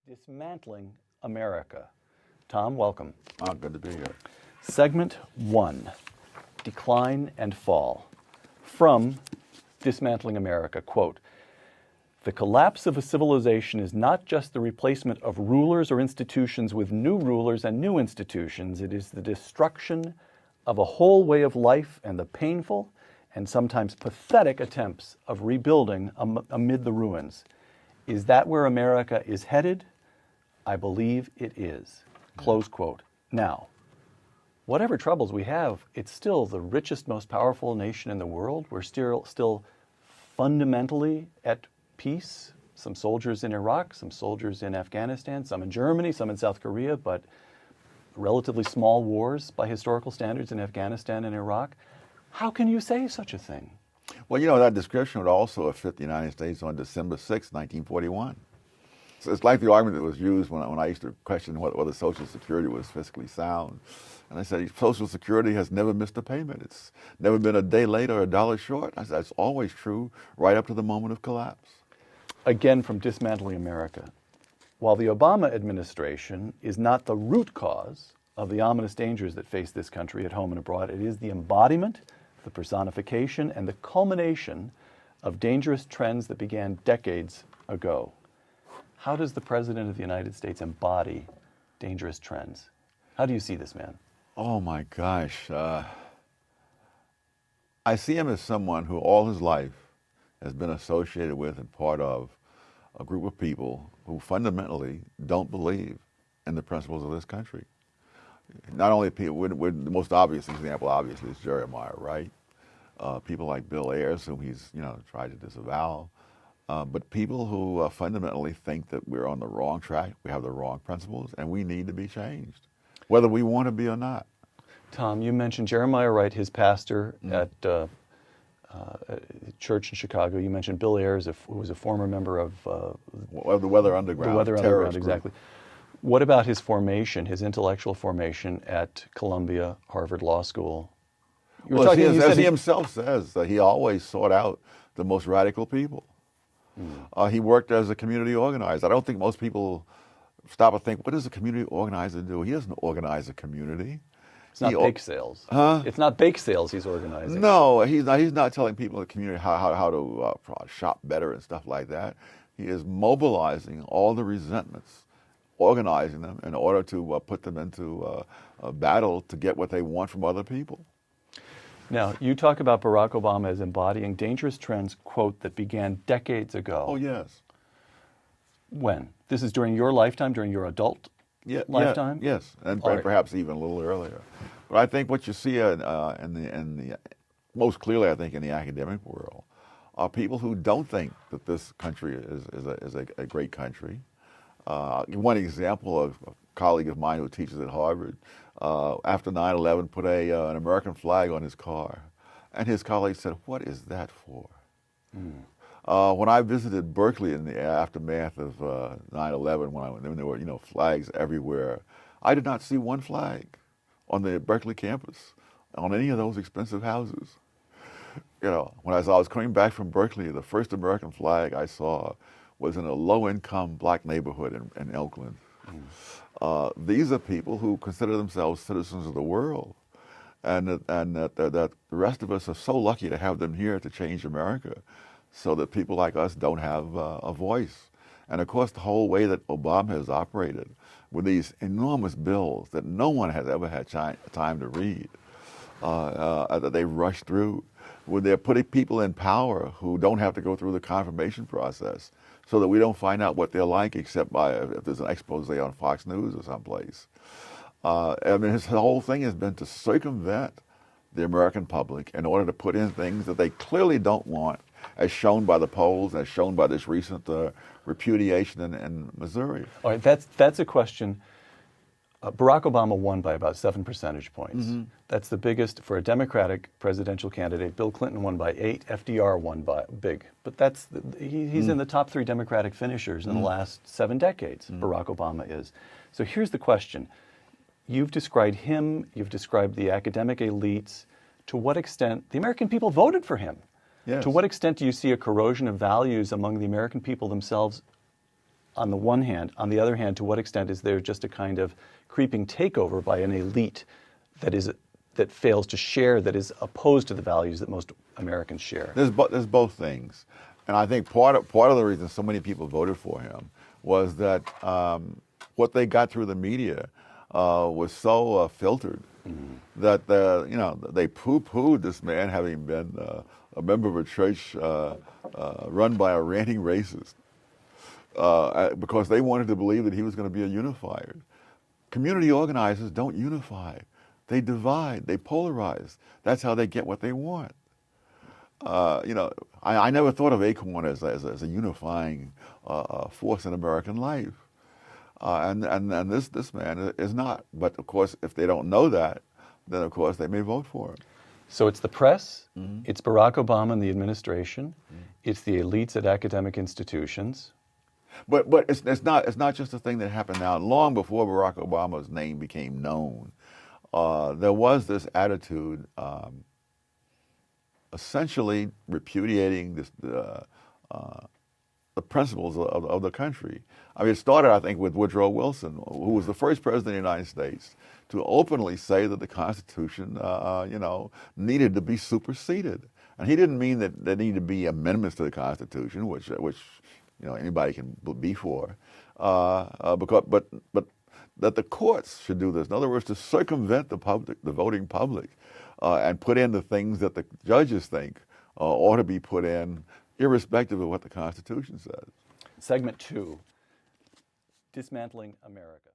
Dismantling America. Tom, welcome. Good to be here. Segment 1, Decline and Fall. From Dismantling America, quote, "The collapse of a civilization is not just the replacement of rulers or institutions with new rulers and new institutions. It is the destruction of a whole way of life and the painful and sometimes pathetic attempts of rebuilding amid the ruins. Is that where America is headed? I believe it is." Close quote. Now, whatever troubles we have, it's still the richest, most powerful nation in the world. We're still fundamentally at peace. Some soldiers in Iraq, some soldiers in Afghanistan, some in Germany, some in South Korea, but relatively small wars by historical standards in Afghanistan and Iraq. How can you say such a thing? Well, you know, that description would also have fit the United States on December 6, 1941. So it's like the argument that was used when I used to question whether Social Security was fiscally sound. And I said, Social Security has never missed a payment. It's never been a day late or a dollar short. I said, that's always true right up to the moment of collapse. Again, from Dismantling America. While the Obama administration is not the root cause of the ominous dangers that face this country at home and abroad, it is the embodiment, the personification, and the culmination of dangerous trends that began decades ago. How does the President of the United States embody dangerous trends? How do you see this man? Oh my gosh. I see him as someone who all his life has been associated with and part of a group of people who fundamentally don't believe in the principles of this country. Not only people, the most obvious example, obviously, is Jeremiah Wright. People like Bill Ayers, whom he's tried to disavow. But people who fundamentally think that we're on the wrong track, we have the wrong principles, and we need to be changed, whether we want to be or not. Tom, you mentioned Jeremiah Wright, his pastor at a church in Chicago. You mentioned Bill Ayers, who was a former member of the Weather Underground. The Weather Underground, exactly. What about his formation, his intellectual formation at Columbia, Harvard Law School? Well, as he himself says, he always sought out the most radical people. He worked as a community organizer. I don't think most people stop and think, what does a community organizer do? He doesn't organize a community. It's not bake sales. It's not bake sales he's organizing. No, he's not telling people in the community how to shop better and stuff like that. He is mobilizing all the resentments, organizing them in order to put them into a battle to get what they want from other people. Now, you talk about Barack Obama as embodying dangerous trends, quote, that began decades ago. Oh, yes. When? This is during your lifetime, during your adult lifetime? Yes, and perhaps even a little earlier. But I think what you see in the most clearly, I think, in the academic world, are people who don't think that this country is a great country. One example of a colleague of mine who teaches at Harvard, after 9/11, put an American flag on his car. And his colleagues said, "What is that for?" When I visited Berkeley in the aftermath of 9/11, when there were flags everywhere, I did not see one flag on the Berkeley campus on any of those expensive houses. When I was coming back from Berkeley, the first American flag I saw was in a low-income black neighborhood in Oakland. These are people who consider themselves citizens of the world, and that the rest of us are so lucky to have them here to change America, so that people like us don't have a voice. And of course, the whole way that Obama has operated with these enormous bills that no one has ever had time to read, that they rush through, where they're putting people in power who don't have to go through the confirmation process, so that we don't find out what they're like except if there's an expose on Fox News or someplace. His whole thing has been to circumvent the American public in order to put in things that they clearly don't want, as shown by the polls, as shown by this recent repudiation in Missouri. All right, that's a question. Barack Obama won by about 7 percentage points. That's the biggest for a Democratic presidential candidate. Bill Clinton won by 8. FDR won by big. But he's in the top 3 Democratic finishers in the last 7 decades. Barack Obama is. So here's the question. You've described him, you've described the academic elites. To what extent the American people voted for him? Yes. To what extent do you see a corrosion of values among the American people themselves on the one hand. On the other hand, to what extent is there just a kind of creeping takeover by an elite that fails to share, that is opposed to the values that most Americans share? There's both things, and I think part of the reason so many people voted for him was that what they got through the media was so filtered that they poo-pooed this man having been a member of a church run by a ranting racist because they wanted to believe that he was going to be a unifier. Community organizers don't unify. They divide, they polarize. That's how they get what they want. I never thought of Acorn as a unifying force in American life. And this man is not. But of course, if they don't know that, then of course they may vote for him. So it's the press, it's Barack Obama and the administration, it's the elites at academic institutions. But it's not just a thing that happened now. Long before Barack Obama's name became known, there was this attitude, essentially repudiating the principles of the country. I mean, it started, I think, with Woodrow Wilson, who was the first president of the United States to openly say that the Constitution, needed to be superseded. And he didn't mean that there needed to be amendments to the Constitution, which anybody can be for, but that the courts should do this. In other words, to circumvent the voting public, and put in the things that the judges think ought to be put in, irrespective of what the Constitution says. Segment 2, Dismantling America.